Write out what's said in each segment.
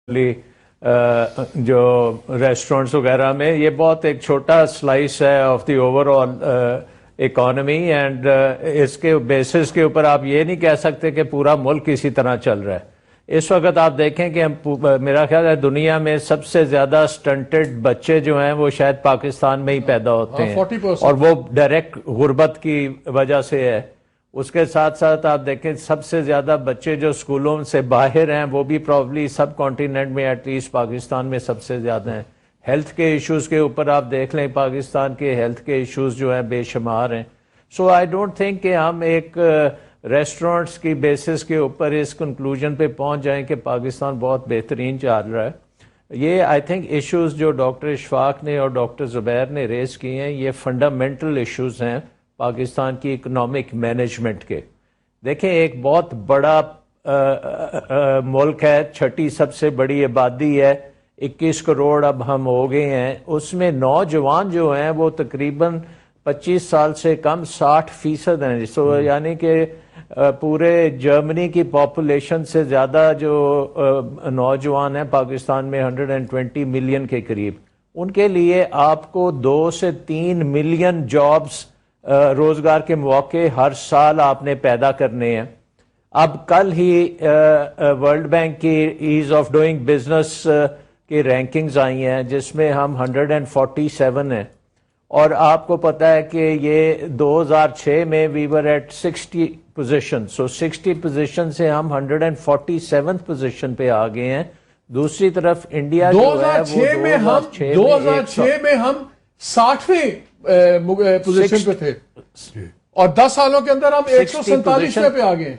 جو ریسٹورنٹس وغیرہ میں یہ بہت ایک چھوٹا سلائس ہے of the overall economy, and اس کے بیسس کے اوپر آپ یہ نہیں کہہ سکتے کہ پورا ملک اسی طرح چل رہا ہے۔ اس وقت آپ دیکھیں کہ میرا خیال ہے دنیا میں سب سے زیادہ سٹنٹڈ بچے جو ہیں وہ شاید پاکستان میں ہی پیدا ہوتے ہیں، اور وہ ڈائریکٹ غربت کی وجہ سے ہے۔ اس کے ساتھ ساتھ آپ دیکھیں سب سے زیادہ بچے جو اسکولوں سے باہر ہیں وہ بھی پرابلی سب کانٹیننٹ میں ایٹ لیسٹ پاکستان میں سب سے زیادہ ہیں۔ ہیلتھ کے ایشوز کے اوپر آپ دیکھ لیں، پاکستان کے ہیلتھ کے ایشوز جو ہیں بے شمار ہیں۔ سو آئی ڈونٹ تھنک کہ ہم ایک ریسٹورنٹس کی بیسس کے اوپر اس کنکلوژن پہ پہنچ جائیں کہ پاکستان بہت بہترین چل رہا ہے۔ یہ آئی تھنک ایشوز جو ڈاکٹر اشفاق نے اور ڈاکٹر زبیر نے ریز کیے ہیں، یہ فنڈامنٹل ایشوز ہیں پاکستان کی اکنامک مینجمنٹ کے۔ دیکھیں ایک بہت بڑا ملک ہے، چھٹی سب سے بڑی آبادی ہے، 21 کروڑ اب ہم ہو گئے ہیں، اس میں نوجوان جو ہیں وہ تقریباً 25 سال سے کم 60% ہیں، سو یعنی کہ پورے جرمنی کی پاپولیشن سے زیادہ جو نوجوان ہیں پاکستان میں 120 ملین کے قریب، ان کے لیے آپ کو 2 سے 3 ملین جابز روزگار کے مواقع ہر سال آپ نے پیدا کرنے ہیں۔ اب کل ہی ورلڈ بینک کی ایز آف ڈوئنگ بزنس کی رینکنگز آئی ہیں جس میں ہم 147 ہیں، اور آپ کو پتہ ہے کہ یہ 2006 میں we were at 60 position, so 60 position سے ہم 147 پوزیشن پہ آ گئے ہیں۔ دوسری طرف انڈیا جو ہے وہ 2006 میں ہم 60ویں پوزیشن پہ تھے، اور 10 سالوں کے اندر ہم 147 پہ آ گئے ہیں۔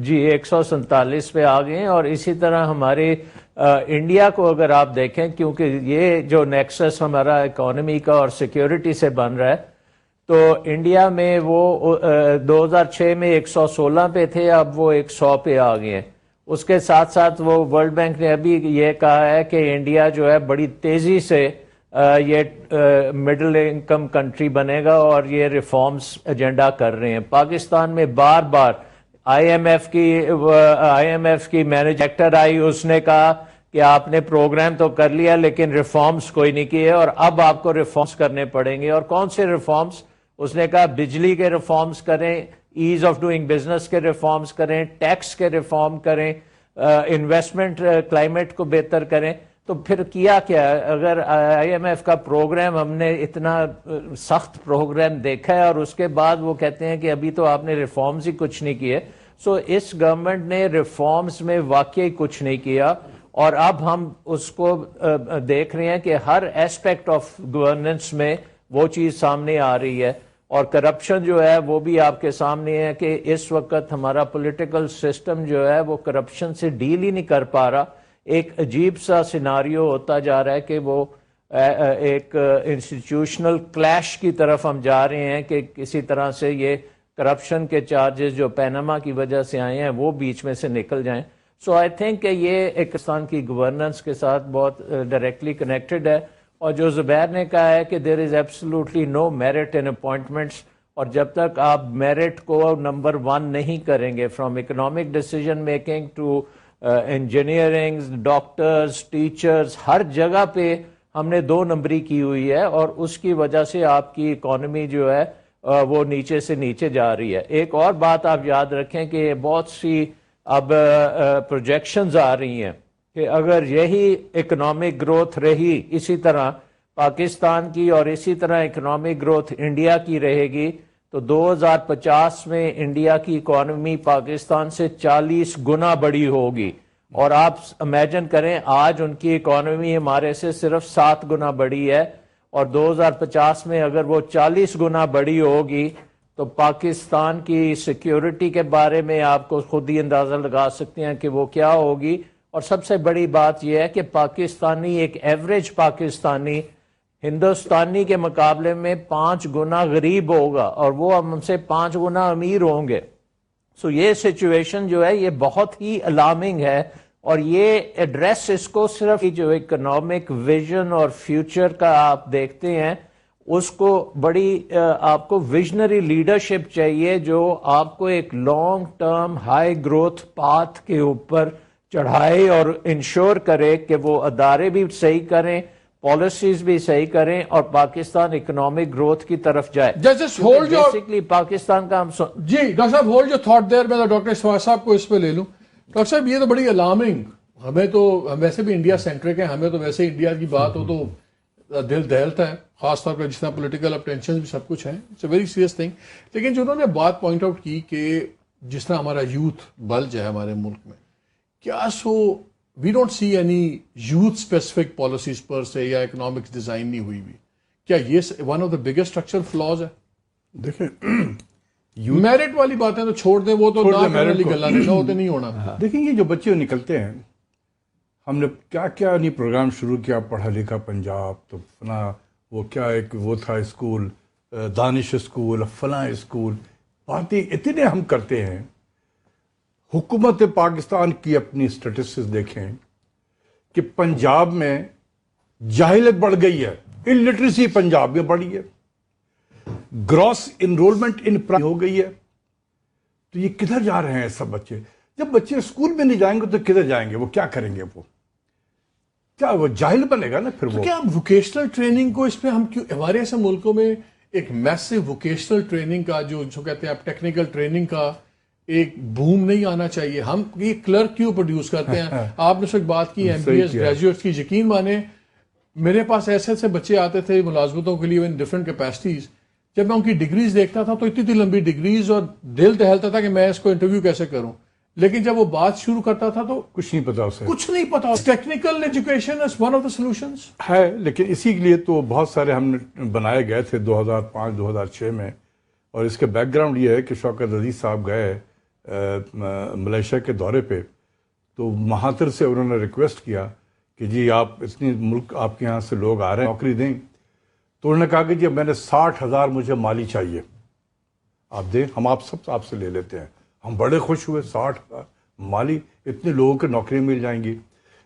جی 147 پہ آ گئے ہیں، اور اسی طرح ہمارے انڈیا کو اگر آپ دیکھیں، کیونکہ یہ جو نیکسس ہمارا اکانومی کا اور سیکیورٹی سے بن رہا ہے، تو انڈیا میں وہ 2006 میں 116 پہ تھے، اب وہ 100 پہ آ گئے ہیں۔ اس کے ساتھ ساتھ وہ ورلڈ بینک نے ابھی یہ کہا ہے کہ انڈیا جو ہے بڑی تیزی سے یہ مڈل انکم کنٹری بنے گا، اور یہ ریفارمز ایجنڈا کر رہے ہیں۔ پاکستان میں بار بار آئی ایم ایف کی مینیجر آئی، اس نے کہا کہ آپ نے پروگرام تو کر لیا لیکن ریفارمز کوئی نہیں کیے، اور اب آپ کو ریفارمز کرنے پڑیں گے۔ اور کون سے ریفارمز؟ اس نے کہا بجلی کے ریفارمز کریں، ایز آف ڈوئنگ بزنس کے ریفارمز کریں، ٹیکس کے ریفارم کریں، انویسٹمنٹ کلائمیٹ کو بہتر کریں۔ تو پھر کیا اگر آئی ایم ایف کا پروگرام ہم نے اتنا سخت پروگرام دیکھا ہے، اور اس کے بعد وہ کہتے ہیں کہ ابھی تو آپ نے ریفارمز ہی کچھ نہیں کیے۔ سو اس گورنمنٹ نے ریفارمز میں واقعی کچھ نہیں کیا، اور اب ہم اس کو دیکھ رہے ہیں کہ ہر ایسپیکٹ آف گورننس میں وہ چیز سامنے آ رہی ہے، اور کرپشن جو ہے وہ بھی آپ کے سامنے ہے کہ اس وقت ہمارا پولیٹیکل سسٹم جو ہے وہ کرپشن سے ڈیل ہی نہیں کر پا رہا۔ ایک عجیب سا سیناریو ہوتا جا رہا ہے کہ وہ ایک انسٹیٹیوشنل کلیش کی طرف ہم جا رہے ہیں کہ کسی طرح سے یہ کرپشن کے چارجز جو پیناما کی وجہ سے آئے ہیں وہ بیچ میں سے نکل جائیں۔ سو آئی تھنک کہ یہ ایک پاکستان کی گورننس کے ساتھ بہت ڈائریکٹلی کنیکٹڈ ہے، اور جو زبیر نے کہا ہے کہ there is absolutely no merit in appointments, اور جب تک آپ میرٹ کو نمبر 1 نہیں کریں گے، from economic decision making to engineering, doctors, teachers, ہر جگہ پہ ہم نے 2 نمبری کی ہوئی ہے، اور اس کی وجہ سے آپ کی اکانومی جو ہے وہ نیچے سے نیچے جا رہی ہے۔ ایک اور بات آپ یاد رکھیں کہ بہت سی اب پروجیکشنز آ رہی ہیں کہ اگر یہی اکنامک گروتھ رہی اسی طرح پاکستان کی، اور اسی طرح اکنامک گروتھ انڈیا کی رہے گی، تو 2050 میں انڈیا کی اکانومی پاکستان سے 40 گنا بڑی ہوگی۔ اور آپ امیجن کریں آج ان کی اکانومی ہمارے سے صرف 7 گنا بڑی ہے، اور 2050 میں اگر وہ 40 گنا بڑی ہوگی تو پاکستان کی سیکیورٹی کے بارے میں آپ کو خود ہی اندازہ لگا سکتے ہیں کہ وہ کیا ہوگی۔ اور سب سے بڑی بات یہ ہے کہ پاکستانی، ایک ایوریج پاکستانی ہندوستانی کے مقابلے میں 5 گنا غریب ہوگا، اور وہ ہم سے 5 گنا امیر ہوں گے۔ سو یہ سچویشن جو ہے یہ بہت ہی الارمنگ ہے، اور یہ ایڈریس اس کو صرف جو اکنامک ویژن اور فیوچر کا آپ دیکھتے ہیں، اس کو بڑی آپ کو ویژنری لیڈرشپ چاہیے جو آپ کو ایک long term high growth path کے اوپر چڑھائے اور انشور کرے کہ وہ ادارے بھی صحیح کریں، پالیسیز بھی صحیح کریں، اور پاکستان اکنامک گروتھ کی طرف جائے. جسٹس ہولڈ جو بیسکلی پاکستان کا ہم جی ڈاکٹر صاحب ہولڈ جو تھاٹ دیر، میں ڈاکٹر اشفاق صاحب کو اس پہ لے لوں. ڈاکٹر صاحب یہ تو بڑی الارمنگ، ہمیں تو ہم ویسے بھی انڈیا سینٹرک ہیں، ہمیں تو ویسے انڈیا کی بات ہو تو دل دہلتا ہے، خاص طور پہ جس طرح پولیٹیکل اب ٹینشن بھی سب کچھ ہیں، it's a very serious thing. لیکن جو انہوں نے بات پوائنٹ آؤٹ کی کہ جس طرح ہمارا یوتھ بلج ہے ہمارے ملک میں، کیا so we don't see any youth specific policies پر سے یا اکنامکس ڈیزائن نہیں ہوئی بھی، کیا یہ one of the biggest structural flaws ہے؟ دیکھیں میرٹ والی باتیں تو چھوڑ دیں، وہ تو نہ کرنے والی گلا نہیں، نہ ہوتے نہیں ہونا. دیکھیں یہ جو بچے نکلتے ہیں، ہم نے کیا کیا نہیں پروگرام شروع کیا، پڑھا لکھا پنجاب، تو فلاں وہ کیا ایک وہ تھا اسکول، دانش اسکول، فلاں اسکول، باتیں اتنے ہم کرتے ہیں. حکومت پاکستان کی اپنی اسٹیٹسٹکس دیکھیں کہ پنجاب میں جاہلیت بڑھ گئی ہے، الٹریسی پنجاب میں بڑھی ہے، گراس انرولمنٹ ان ہو گئی ہے. تو یہ کدھر جا رہے ہیں سب بچے؟ جب بچے اسکول میں نہیں جائیں گے تو کدھر جائیں گے؟ وہ کیا کریں گے؟ وہ کیا وہ جاہل بنے گا نا پھر. وہ کیا ہم ووکیشنل ٹریننگ کو اس پہ ہم کیوں، ہمارے ایسے ملکوں میں ایک میسو ووکیشنل ٹریننگ کا جو کہتے ہیں آپ ٹیکنیکل ٹریننگ کا ایک بوم نہیں آنا چاہیے؟ ہم یہ کلرک کیوں پروڈیوس کرتے ہیں؟ آپ نے اس وقت بات کی ایم بی ایس گریجویٹس کی، یقین مانے میرے پاس ایسے ایسے بچے آتے تھے ملازمتوں کے لیے ان ڈفرینٹ کیپیسٹیز، جب میں ان کی ڈگریز دیکھتا تھا تو اتنی لمبی ڈگریز، اور دل دہلتا تھا کہ میں اس کو انٹرویو کیسے کروں. لیکن جب وہ بات شروع کرتا تھا تو کچھ نہیں پتا اسے، کچھ نہیں پتا. Technical education is one of the solutions ہے. لیکن اسی کے لیے تو بہت سارے ہم نے بنائے گئے تھے 2005-2006 میں. اور اس کے بیک گراؤنڈ یہ ہے کہ شوکت عزیز صاحب گئے ملیشیا کے دورے پہ، تو مہاتر سے انہوں نے ریکویسٹ کیا کہ جی آپ اتنی ملک آپ کے یہاں سے لوگ آ رہے ہیں نوکری دیں. تو انہوں نے کہا کہ جی میں نے 60,000 مجھے مالی چاہیے، آپ دیں، ہم آپ سے لے لیتے ہیں. ہم بڑے خوش ہوئے، 60,000 مالی، اتنے لوگوں کو نوکری مل جائیں گی.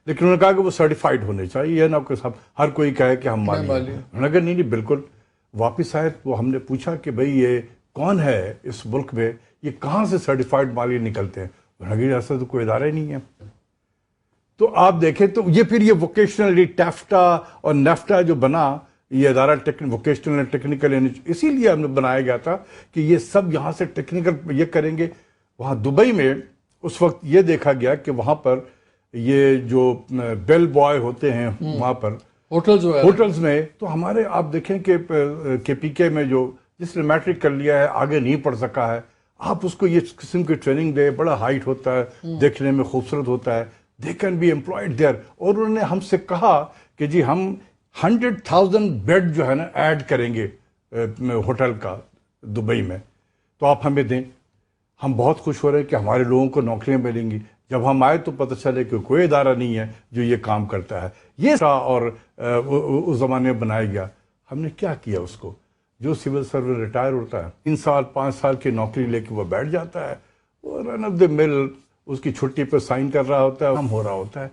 لیکن انہوں نے کہا کہ وہ سرٹیفائڈ ہونے چاہیے، یہ نہ کہ ہر کوئی کہے کہ ہم مالی ہیں. انہوں نے کہا نہیں بالکل. واپس آئے، وہ ہم نے پوچھا کہ بھئی یہ کون ہے اس ملک میں، یہ کہاں سے سرٹیفائڈ مالی نکلتے ہیں؟ انہوں نے کہا ایسا تو کوئی ادارہ ہی نہیں ہے. تو آپ دیکھیں تو یہ پھر یہ ووکیشنل ٹیفٹا اور نیفٹا جو بنا، یہ ادارہ ووکیشنل اینڈ ٹیکنیکل، اسی لیے ہم نے بنایا گیا تھا کہ یہ سب یہاں سے ٹیکنیکل یہ کریں گے. وہاں دبئی میں اس وقت یہ دیکھا گیا کہ وہاں پر یہ جو بیل بوائے ہوتے ہیں وہاں پر ہوٹلز میں، تو ہمارے آپ دیکھیں کہ پی کے میں جو جس نے میٹرک کر لیا ہے آگے نہیں پڑھ سکا ہے، آپ اس کو یہ قسم کی ٹریننگ دے، بڑا ہائٹ ہوتا ہے، دیکھنے میں خوبصورت ہوتا ہے، they can be employed there. اور انہوں نے ہم سے کہا کہ جی ہم 100,000 بیڈ جو ہے نا ایڈ کریں گے ہوٹل کا دبئی میں، تو آپ ہمیں دیں. ہم بہت خوش ہو رہے ہیں کہ ہمارے لوگوں کو نوکریاں ملیں گی. جب ہم آئے تو پتہ چلے کہ کوئی ادارہ نہیں ہے جو یہ کام کرتا ہے. یہ اور اس زمانے میں بنایا گیا. ہم نے کیا کیا اس کو؟ جو سول سرونٹ ریٹائر ہوتا ہے 3 سال 5 سال کی نوکری لے کے وہ بیٹھ جاتا ہے، وہ رن آف دی مل اس کی چھٹی پہ سائن کر رہا ہوتا ہے، کام ہو رہا ہوتا ہے.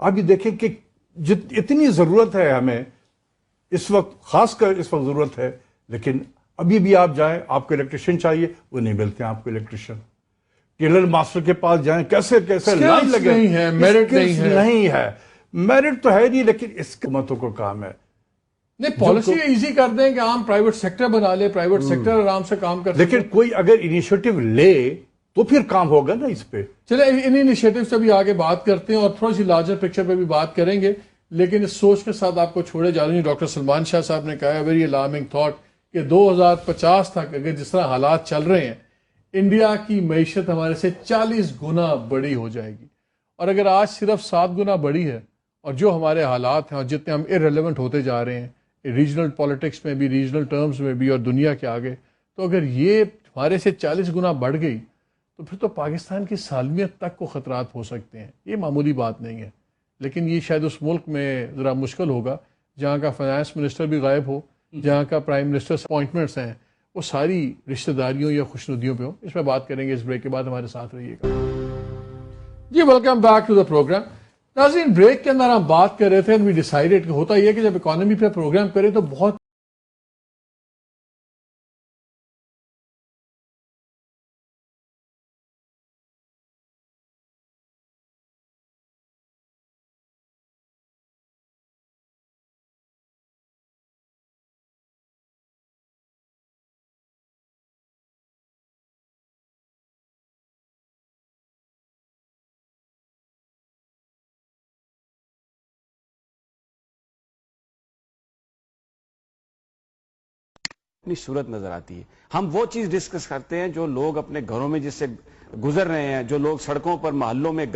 آپ یہ دیکھیں کہ اتنی ضرورت ہے ہمیں اس وقت، خاص کر اس وقت ضرورت ہے. لیکن ابھی بھی آپ جائیں، آپ کو الیکٹریشین چاہیے، وہ نہیں ملتے ہیں آپ کو الیکٹریشین. ٹیلر ماسٹر کے پاس جائیں، کیسے لائن لگے، میرٹ نہیں ہے. میرٹ تو ہے نہیں، لیکن اس حکومتوں کو کام ہے. نہیں، پالیسی ایزی کر دیں کہ عام پرائیویٹ سیکٹر بنا لے، پرائیویٹ سیکٹر آرام سے کام کر سکے. لیکن کوئی اگر انیشیٹو لے تو پھر کام ہوگا نا اس پہ. چلے ان انیشیٹو سے بھی آگے بات کرتے ہیں اور تھوڑی سی لارجر پکچر پہ بھی بات کریں گے. لیکن اس سوچ کے ساتھ آپ کو چھوڑے جا رہی ہوں. ڈاکٹر سلمان شاہ صاحب نے کہا ہے ویری الارمنگ تھاٹ کہ 2050 تک اگر جس طرح حالات چل رہے ہیں، انڈیا کی معیشت ہمارے سے 40 گنا بڑی ہو جائے گی. اور اگر آج صرف 7 گنا بڑی ہے، اور جو ہمارے حالات ہیں اور جتنے ہم ارریلیونٹ ہوتے جا رہے ہیں ریجنل پالیٹکس میں بھی، ریجنل ٹرمز میں بھی اور دنیا کے آگے، تو اگر یہ ہمارے سے 40 گنا بڑھ گئی تو پھر تو پاکستان کی سالمیت تک کو خطرات ہو سکتے ہیں. یہ معمولی بات نہیں ہے. لیکن یہ شاید اس ملک میں ذرا مشکل ہوگا جہاں کا فائنانس منسٹر بھی غائب ہو، جہاں کا پرائم منسٹر اپوائنٹمنٹس ہیں وہ ساری رشتہ داریوں یا خوشنودیوں پہ ہو. اس میں بات کریں گے اس بریک کے بعد. ہمارے ساتھ رہیے گا. جی welcome back to the programme. ناظرین بریک کے اندر ہم بات کر رہے تھے وی ڈیسائیڈڈ کہ ہوتا یہ ہے کہ جب اکانومی پہ پروگرام کریں تو بہت اپنی صورت نظر آتی ہے. ہم وہ چیز ڈسکس کرتے ہیں جو لوگ اپنے گھروں میں جس سے گزر رہے ہیں, جو لوگ سڑکوں پر محلوں میں